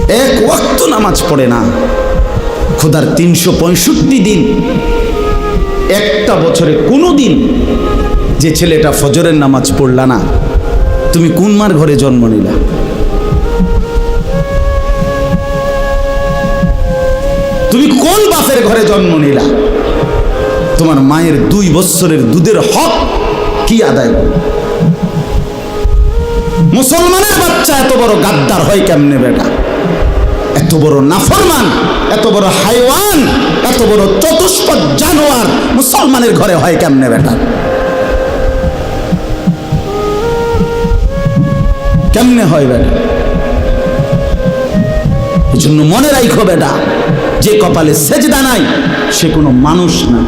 এক ওয়াক্ত নামাজ পড়ে না, খোদার 365 দিন, একটা বছরে কোনো দিন যে ছেলেটা ফজরের নামাজ পড়লা না, তুমি কোন মার ঘরে জন্ম নিলা? তুমি কোন বাপের ঘরে জন্ম নিলা? তোমার মায়ের 2 বছরের দুধের হক কি আদায় করো? মুসলমানের বাচ্চা এত বড় গাদ্দার হয় কেমনে বেটা? এত বড় নাফরমান, এত বড় হাইওয়ান, এত বড় চতুষ্পদ জানোয়ার মুসলমানের ঘরে হয় কেমনে বেটা? কেমনে হয় বেটা? এই জন্য মনে রাখো বেটা, যে কপালে সেজদা নাই সে কোনো মানুষ না।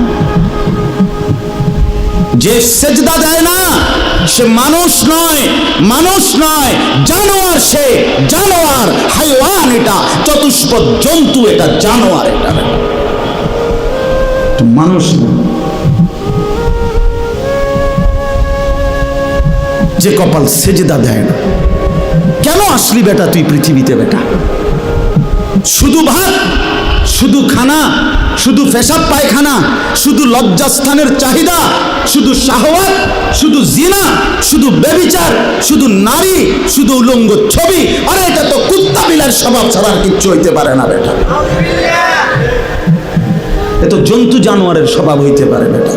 যে সেজদা দেয় না সে মানুষ নয়, মানুষ নয়, জানোয়ার। সে জানোয়ার, হাইওয়ান, এটা চতুষ্পদ জন্তু, এটা জানোয়ার, এটা মানুষ না। যে কপাল সেজদা দেয় না। কেন আসলি বেটা তুই পৃথিবীতে বেটা? শুধু ভাত, শুধু খানা, শুধু পেশাব পায়খানা, শুধু লজ্জাস্থানের চাহিদা, শুধু শাহওয়াত, শুধু জিনা, শুধু ব্যভিচার, শুধু নারী, শুধু উলঙ্গ ছবি। আরে এটা তো কুত্তা বিলার স্বভাব ছাড়া আর কিচ্ছু হইতে পারে না বেটা। এ তো জন্তু জানোয়ারের স্বভাব হইতে পারে বেটা।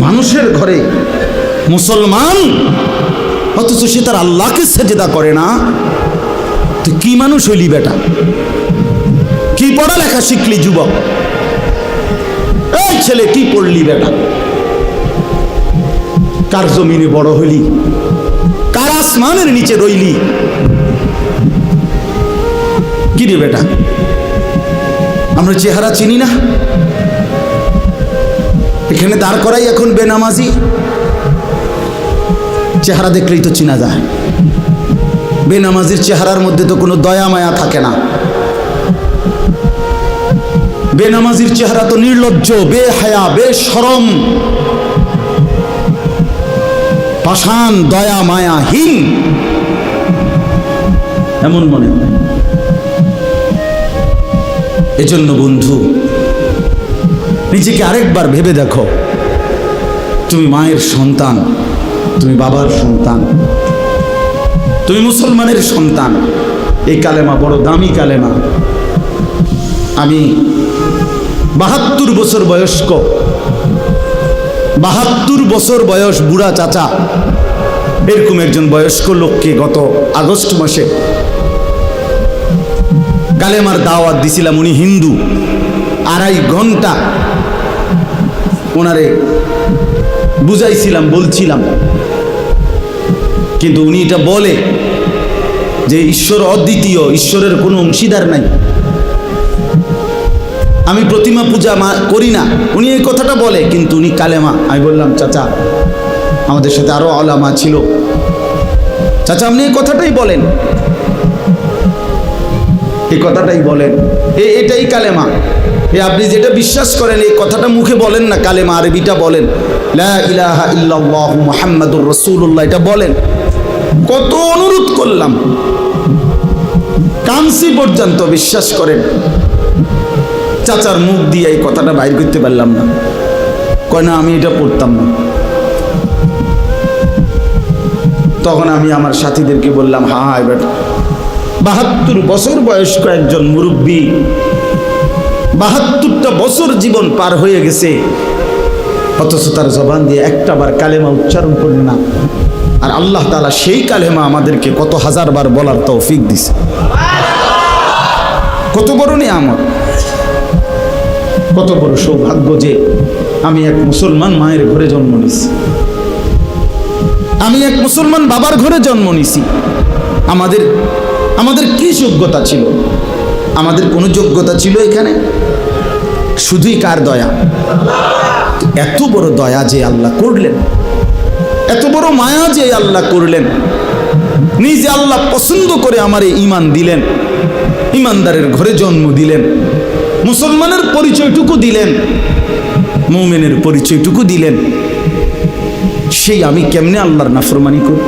মানুষের ঘরে মুসলমান, অথচ সে তার আল্লাহকে সেজদা করে না। তুই কি মানুষ হইলি বেটা? কি পড়ালেখা শিখলি যুবক? এই ছেলে কি পড়লি বেটা? কার জমিনে বড় হইলি? কার আসমানের নিচে রইলি? কি রে বেটা? আমরা চেহারা চিনি না? এখানে দাঁড় করাই এখন বেনামাজি। চেহারা দেখলেই তো চিনা যায়। বেনামাজির চেহারার মধ্যে তো কোনো দয়া মায়া থাকে না। বেনামাজির চেহারা তো নির্লজ্জ, বেহায়া, বেশরম, পাষাণ, দয়া মায়াহীন, এমন মনে হয়। এজন্য বন্ধু, নিজেকে আরেকবার ভেবে দেখো। তুমি মায়ের সন্তান, তুমি বাবার সন্তান, তুমি মুসলমানের সন্তান। এই কালেমা বড় দামি কালেমা। আমি 72 বছর বয়স্ক, 72 বছর বয়স বুড়া চাচা, এরকম একজন বয়স্ক লোককে গত আগস্ট মাসে কালেমার দাওয়াত দিছিলাম। উনি হিন্দু। 2.5 ঘন্টা ওনারে বুঝাইছিলাম, বলছিলাম, কিন্তু উনি এটা বলে যে ঈশ্বর অদ্বিতীয়, ঈশ্বরের কোনো অংশীদার নাই, আমি প্রতিমা পূজা করি না। উনি এই কথাটা বলে, কিন্তু উনি কালেমা। আমি বললাম, চাচা, আমাদের সাথে আরো আলামা ছিল, চাচা আপনি এই কথাটাই বলেন, এই কথাটাই বলেন, এটাই কালেমা। আপনি যেটা বিশ্বাস করেন এই কথাটা মুখে বলেন না, কালেমা আরবিটা বলেন, লা ইলাহা ইল্লাল্লাহু মুহাম্মাদুর রাসূলুল্লাহ, এটা বলেন। কত অনুরোধ করলাম, কামসি পর্যন্ত, বিশ্বাস করেন। চাচার মুখ দিয়ে এই কথাটা বাইর করতে পারলাম না। কয় না, আমি এটা পড়তাম না। তখন আমি আমার সাথীদেরকে বললাম, হ্যাঁ এবার 72 বছর বয়স্ক একজন মুরব্বী, 72টা বছর জীবন পার হয়ে গেছে, অথচ তার জবান দিয়ে একটাবার কালেমা উচ্চারণ করল না। আর আল্লাহ তাআলা সেই কালেমা আমাদেরকে কত হাজারবার বলার তৌফিক দিছে। কত বড় নিয়ামত, কত বড় সৌভাগ্য যে আমি এক মুসলমান মায়ের ঘরে জন্ম নিছি, আমি এক মুসলমান বাবার ঘরে জন্ম নিছি। আমাদের কি যোগ্যতা ছিল? আমাদের কোনো যোগ্যতা ছিল এখানে? শুধুই কার দয়া? এত বড় দয়া যে আল্লাহ করলেন, এত বড় মায়া যে আল্লাহ করলেন, নিজে আল্লাহ পছন্দ করে আমারে ঈমান দিলেন, ঈমানদারের ঘরে জন্ম দিলেন, মুসলমানের পরিচয়টুকু দিলেন, মুমিনের পরিচয়টুকু দিলেন। সেই আমি কেমনে আল্লাহর নাফরমানি করব?